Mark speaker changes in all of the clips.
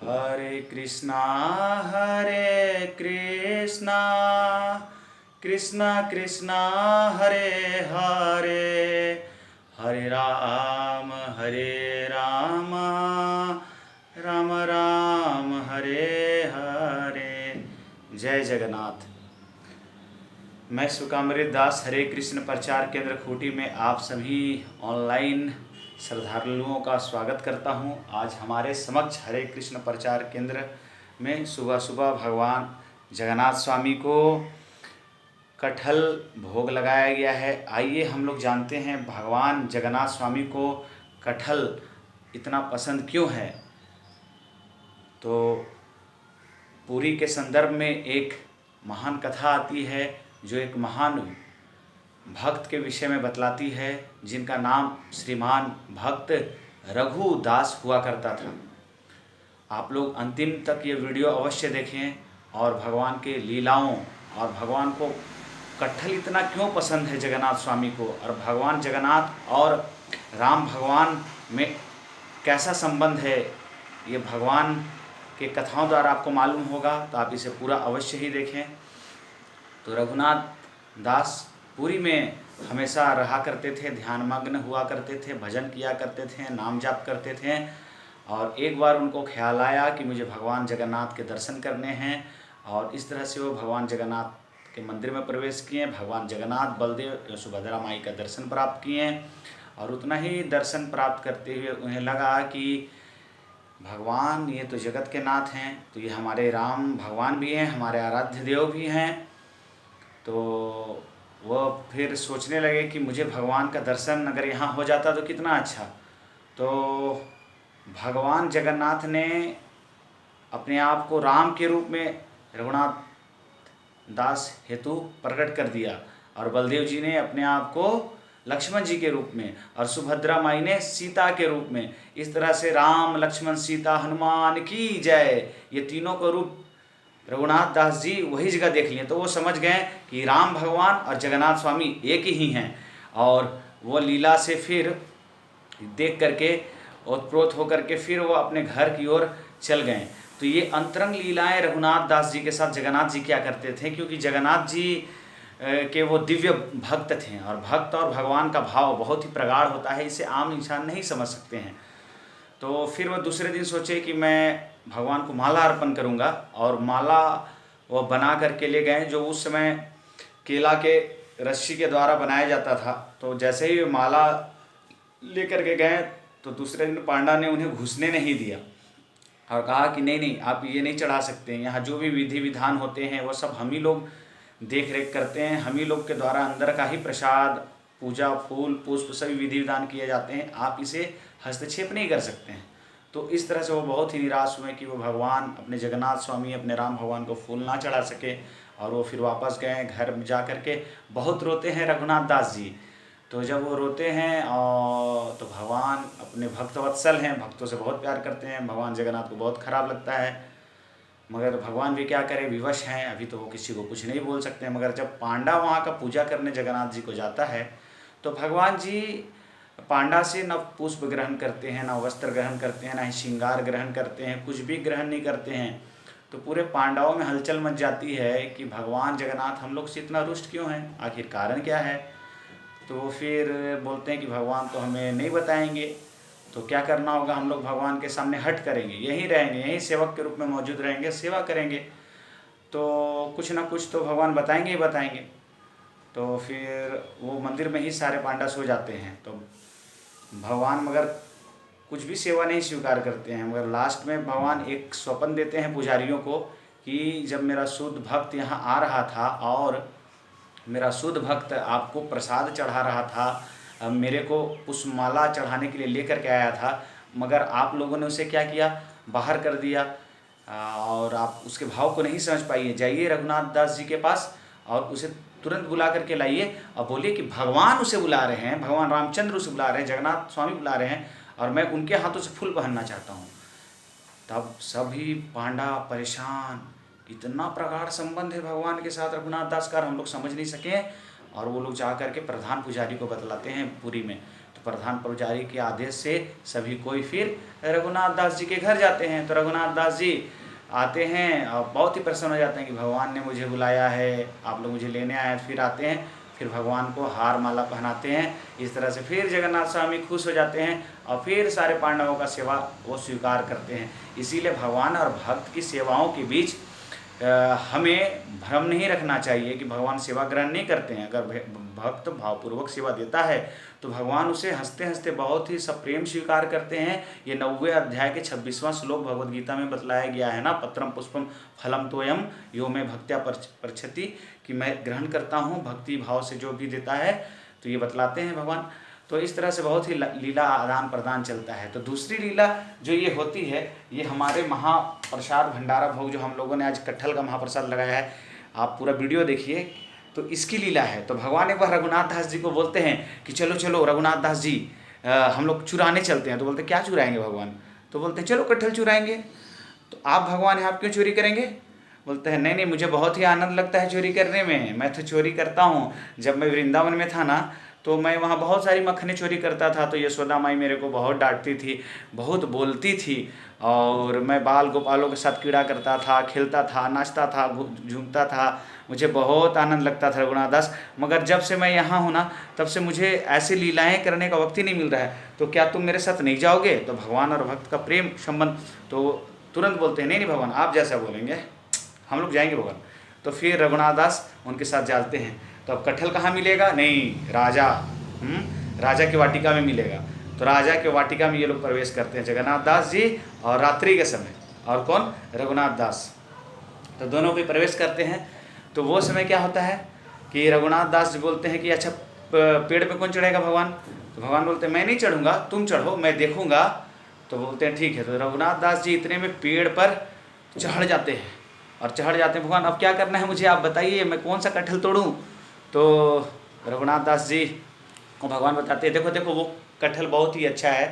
Speaker 1: हरे कृष्णा कृष्णा कृष्णा हरे हरे हरे राम राम राम हरे हरे। जय जगन्नाथ। मैं सुकामृत दास हरे कृष्ण प्रचार केंद्र खूंटी में आप सभी ऑनलाइन श्रद्धालुओं का स्वागत करता हूं। आज हमारे समक्ष हरे कृष्ण प्रचार केंद्र में सुबह सुबह भगवान जगन्नाथ स्वामी को कटहल भोग लगाया गया है। आइए हम लोग जानते हैं भगवान जगन्नाथ स्वामी को कटहल इतना पसंद क्यों है। तो पुरी के संदर्भ में एक महान कथा आती है जो एक महान भक्त के विषय में बतलाती है, जिनका नाम श्रीमान भक्त रघुदास हुआ करता था। आप लोग अंतिम तक ये वीडियो अवश्य देखें और भगवान के लीलाओं और भगवान को कटहल इतना क्यों पसंद है जगन्नाथ स्वामी को, और भगवान जगन्नाथ और राम भगवान में कैसा संबंध है, ये भगवान के कथाओं द्वारा आपको मालूम होगा। तो आप इसे पूरा अवश्य ही देखें। तो रघुनाथ दास पुरी में हमेशा रहा करते थे, ध्यानमग्न हुआ करते थे, भजन किया करते थे, नाम जाप करते थे। और एक बार उनको ख्याल आया कि मुझे भगवान जगन्नाथ के दर्शन करने हैं, और इस तरह से वो भगवान जगन्नाथ के मंदिर में प्रवेश किए। भगवान जगन्नाथ, बलदेव, सुभद्रा माई का दर्शन प्राप्त किए। और उतना ही दर्शन प्राप्त करते हुए उन्हें लगा कि भगवान ये तो जगत के नाथ हैं, तो ये हमारे राम भगवान भी हैं, हमारे आराध्य देव भी हैं। तो वह फिर सोचने लगे कि मुझे भगवान का दर्शन अगर यहाँ हो जाता तो कितना अच्छा। तो भगवान जगन्नाथ ने अपने आप को राम के रूप में रघुनाथ दास हेतु प्रकट कर दिया, और बलदेव जी ने अपने आप को लक्ष्मण जी के रूप में, और सुभद्रा माई ने सीता के रूप में। इस तरह से राम लक्ष्मण सीता हनुमान की जय, ये तीनों का रूप रघुनाथ दास जी वही जगह देख लिए। तो वो समझ गए कि राम भगवान और जगन्नाथ स्वामी एक ही हैं, और वो लीला से फिर देख करके ओतप्रोत होकर के फिर वो अपने घर की ओर चल गए। तो ये अंतरंग लीलाएं रघुनाथ दास जी के साथ जगन्नाथ जी क्या करते थे, क्योंकि जगन्नाथ जी के वो दिव्य भक्त थे, और भक्त और भगवान का भाव बहुत ही प्रगाढ़ होता है, इसे आम इंसान नहीं समझ सकते हैं। तो फिर वो दूसरे दिन सोचे कि मैं भगवान को माला अर्पण करूंगा, और माला वो बना करके ले गए, जो उस समय केला के रस्सी के द्वारा बनाया जाता था। तो जैसे ही माला लेकर के गए तो दूसरे दिन पांडा ने उन्हें घुसने नहीं दिया, और कहा कि नहीं नहीं, आप ये नहीं चढ़ा सकते, यहाँ जो भी विधि विधान होते हैं वो सब हम ही लोग देख रेख करते हैं, हम ही लोग के द्वारा अंदर का ही प्रसाद, पूजा, फूल पुष्प सभी विधि विधान किए जाते हैं, आप इसे हस्तक्षेप नहीं कर सकते हैं। तो इस तरह से वो बहुत ही निराश हुए कि वो भगवान अपने जगन्नाथ स्वामी, अपने राम भगवान को फूल ना चढ़ा सके, और वो फिर वापस गए घर में। जा कर के बहुत रोते हैं रघुनाथ दास जी। तो जब वो रोते हैं और तो भगवान अपने भक्तवत्सल हैं, भक्तों से बहुत प्यार करते हैं, भगवान जगन्नाथ को बहुत खराब लगता है, मगर भगवान भी क्या करें, विवश हैं, अभी तो वो किसी को कुछ नहीं बोल सकते हैं। मगर जब पांडा वहाँ का पूजा करने जगन्नाथ जी को जाता है, तो भगवान जी पांडा से न पुष्प ग्रहण करते हैं, न वस्त्र ग्रहण करते हैं, न ही श्रृंगार ग्रहण करते हैं, कुछ भी ग्रहण नहीं करते हैं। तो पूरे पांडवों में हलचल मच जाती है कि भगवान जगन्नाथ हम लोग से इतना रुष्ट क्यों हैं, आखिर कारण क्या है। तो फिर बोलते हैं कि भगवान तो हमें नहीं बताएंगे, तो क्या करना होगा, हम लोग भगवान के सामने हट करेंगे, यहीं रहेंगे, यहीं सेवक के रूप में मौजूद रहेंगे, सेवा करेंगे, तो कुछ ना कुछ तो भगवान बताएंगे ही बताएंगे। तो फिर वो मंदिर में ही सारे पांडा सो जाते हैं। तो भगवान मगर कुछ भी सेवा नहीं स्वीकार करते हैं, मगर लास्ट में भगवान एक स्वप्न देते हैं पुजारियों को कि जब मेरा शुद्ध भक्त यहाँ आ रहा था और मेरा शुद्ध भक्त आपको प्रसाद चढ़ा रहा था, मेरे को पुष्पमाला चढ़ाने के लिए लेकर के आया था, मगर आप लोगों ने उसे क्या किया, बाहर कर दिया, और आप उसके भाव को नहीं समझ पाइए। जाइए रघुनाथ दास जी के पास और उसे तुरंत बुला करके लाइए, और बोलिए कि भगवान उसे बुला रहे हैं, भगवान रामचंद्र उसे बुला रहे हैं, जगन्नाथ स्वामी बुला रहे हैं, और मैं उनके हाथों से फूल पहनना चाहता हूँ। तब सभी पांडा परेशान, इतना प्रगाढ़ संबंध है भगवान के साथ रघुनाथ दास का, हम लोग समझ नहीं सके। और वो लोग जा करके प्रधान पुजारी को बतलाते हैं पुरी में। तो प्रधान पुजारी के आदेश से सभी कोई फिर रघुनाथ दास जी के घर जाते हैं। तो रघुनाथ दास जी आते हैं और बहुत ही प्रसन्न हो जाते हैं कि भगवान ने मुझे बुलाया है, आप लोग मुझे लेने आए हैं। फिर आते हैं, फिर भगवान को हार माला पहनाते हैं। इस तरह से फिर जगन्नाथ स्वामी खुश हो जाते हैं और फिर सारे पांडवों का सेवा वो स्वीकार करते हैं। इसीलिए भगवान और भक्त की सेवाओं के बीच हमें भ्रम नहीं रखना चाहिए कि भगवान सेवा ग्रहण नहीं करते हैं। अगर भक्त भावपूर्वक सेवा देता है तो भगवान उसे हंसते हंसते बहुत ही सप्रेम स्वीकार करते हैं। ये 90वें अध्याय के 26वां श्लोक भगवद गीता में बतलाया गया है ना, पत्रम पुष्पम फलम तोयम यो में भक्त्या प्रच्छति, कि मैं ग्रहण करता हूँ भक्ति भाव से जो भी देता है, तो ये बतलाते हैं भगवान। तो इस तरह से बहुत ही लीला आदान प्रदान चलता है। तो दूसरी लीला जो ये होती है, ये हमारे महाप्रसाद भंडारा भोग जो हम लोगों ने आज कटहल का महाप्रसाद लगाया है, आप पूरा वीडियो देखिए, तो इसकी लीला है। तो भगवान एक बार रघुनाथ दास जी को बोलते हैं कि चलो चलो रघुनाथ दास जी हम लोग चुराने चलते हैं। तो बोलते क्या चुराएंगे भगवान? तो बोलते हैं चलो कटहल चुराएंगे। तो आप भगवान यहाँ क्यों चोरी करेंगे? बोलते हैं नहीं नहीं, मुझे बहुत ही आनंद लगता है चोरी करने में, मैं तो चोरी करता हूँ। जब मैं वृंदावन में था ना, तो मैं वहाँ बहुत सारी मक्खनी चोरी करता था। तो यशोदा माई मेरे को बहुत डांटती थी, बहुत बोलती थी, और मैं बाल गोपालों के साथ कीड़ा करता था, खेलता था, नाचता था, झूमता था, मुझे बहुत आनंद लगता था रघुनाथ दास। मगर जब से मैं यहाँ हूँ ना, तब से मुझे ऐसी लीलाएं करने का वक्त ही नहीं मिल रहा है। तो क्या तुम मेरे साथ नहीं जाओगे? तो भगवान और भक्त का प्रेम संबंध, तो तुरंत बोलते हैं नहीं नहीं भगवान, आप जैसा बोलेंगे हम लोग जाएंगे भगवान। तो फिर रघुनाथ दास उनके साथ जाते हैं। तो अब कटहल कहाँ मिलेगा? नहीं, राजा की वाटिका में मिलेगा। तो राजा के वाटिका में ये लोग प्रवेश करते हैं, जगन्नाथ दास जी और रात्रि के समय, और कौन? रघुनाथ दास। तो दोनों भी प्रवेश करते हैं। तो वो समय क्या होता है कि रघुनाथ दास जी बोलते हैं कि अच्छा पेड़ पे कौन चढ़ेगा भगवान? तो भगवान बोलते हैं मैं नहीं चढ़ूंगा, तुम चढ़ो, मैं देखूंगा। तो बोलते हैं ठीक है। तो रघुनाथ दास जी इतने में पेड़ पर चढ़ जाते हैं, और चढ़ जाते हैं, भगवान अब क्या करना है मुझे, आप बताइए, मैं कौन सा कटहल तोड़ूं? तो रघुनाथ दास जी को भगवान बताते हैं देखो देखो वो कटहल बहुत ही अच्छा है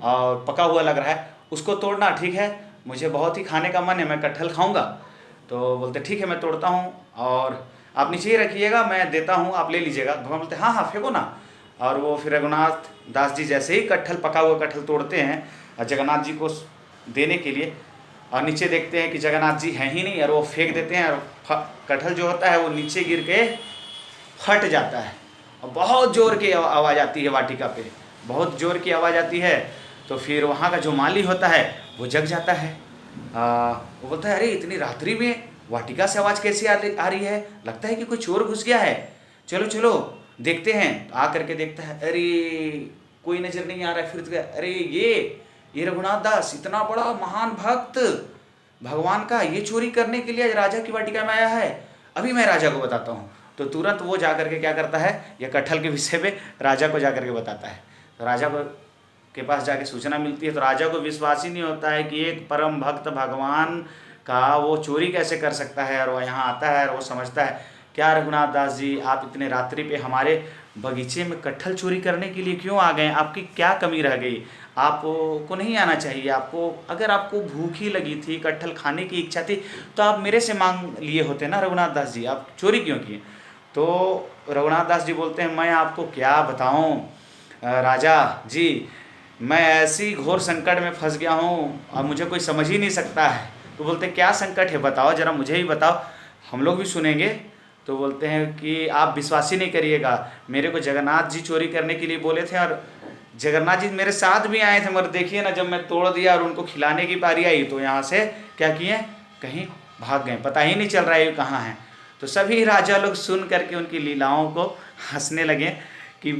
Speaker 1: और पका हुआ लग रहा है, उसको तोड़ना, ठीक है, मुझे बहुत ही खाने का मन है, मैं कटहल खाऊंगा। तो बोलते ठीक है मैं तोड़ता हूँ, और आप नीचे ही रखिएगा, मैं देता हूँ, आप ले लीजिएगा। भगवान बोलते हाँ हाँ फेंको ना। और वो फिर रघुनाथ दास जी जैसे ही कटहल, पका हुआ कटहल तोड़ते हैं और जगन्नाथ जी को देने के लिए, और नीचे देखते हैं कि जगन्नाथ जी हैं ही नहीं, और वो फेंक देते हैं, और कटहल जो होता है वो नीचे गिर के फट जाता है, और बहुत ज़ोर की आवाज़ आती है वाटिका पे, बहुत ज़ोर की आवाज़ आती है। तो फिर वहाँ का जो माली होता है वो जग जाता है। वो बोलता है अरे इतनी रात्रि में वाटिका से आवाज़ कैसे आ रही है, लगता है कि कोई चोर घुस गया है, चलो चलो देखते हैं। तो आ करके देखता है अरे कोई नज़र नहीं आ रहा है। फिर तो अरे ये रघुनाथ दास इतना बड़ा महान भक्त भगवान का, ये चोरी करने के लिए राजा की वाटिका में आया है, अभी मैं राजा को बताता हूँ। तो तुरंत वो जा करके क्या करता है, ये कटहल के विषय में राजा को जा करके बताता है। तो राजा को के पास जाके सूचना मिलती है। तो राजा को विश्वास ही नहीं होता है कि एक परम भक्त भगवान का वो चोरी कैसे कर सकता है, और वो यहाँ आता है, और वो समझता है क्या रघुनाथ दास जी आप इतने रात्रि पे हमारे बगीचे में कटहल चोरी करने के लिए क्यों आ गए? आपकी क्या कमी रह गई? आपको नहीं आना चाहिए। आपको अगर आपको भूख ही लगी थी, कटहल खाने की इच्छा थी, तो आप मेरे से मांग लिए होते ना रघुनाथ दास जी, आप चोरी क्यों किए? तो रघुनाथ दास जी बोलते हैं मैं आपको क्या बताऊं राजा जी, मैं ऐसी घोर संकट में फंस गया हूँ और मुझे कोई समझ ही नहीं सकता है। तो बोलते हैं क्या संकट है, बताओ जरा, मुझे ही बताओ, हम लोग भी सुनेंगे। तो बोलते हैं कि आप विश्वास ही नहीं करिएगा, मेरे को जगन्नाथ जी चोरी करने के लिए बोले थे, और जगन्नाथ जी मेरे साथ भी आए थे, मगर देखिए ना जब मैं तोड़ दिया और उनको खिलाने की पारी आई, तो यहाँ से क्या किए, कहीं भाग गए, पता ही नहीं चल रहा है ये कहाँ हैं। तो सभी राजा लोग सुन करके उनकी लीलाओं को हंसने लगे कि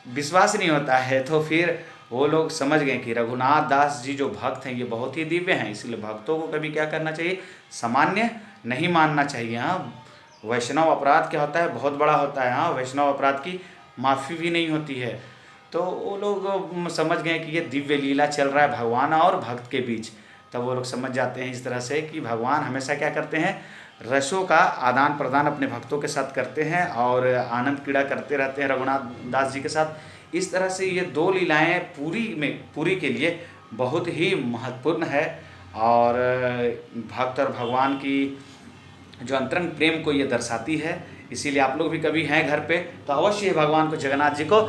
Speaker 1: विश्वास नहीं होता है। तो फिर वो लोग समझ गए कि रघुनाथ दास जी जो भक्त हैं ये बहुत ही दिव्य हैं, इसलिए भक्तों को कभी क्या करना चाहिए, सामान्य नहीं मानना चाहिए। हाँ, वैष्णव अपराध क्या होता है, बहुत बड़ा होता है। हाँ, वैष्णव अपराध की माफ़ी भी नहीं होती है। तो वो लोग समझ गए कि ये दिव्य लीला चल रहा है भगवान और भक्त के बीच। तब वो लोग समझ जाते हैं इस तरह से कि भगवान हमेशा क्या करते हैं, रसों का आदान प्रदान अपने भक्तों के साथ करते हैं और आनंद क्रीड़ा करते रहते हैं रघुनाथ दास जी के साथ। इस तरह से ये दो लीलाएं पूरी के लिए बहुत ही महत्वपूर्ण है, और भक्त और भगवान की जो अंतरंग प्रेम को ये दर्शाती है। इसीलिए आप लोग भी कभी हैं घर पे तो अवश्य भगवान को, जगन्नाथ जी को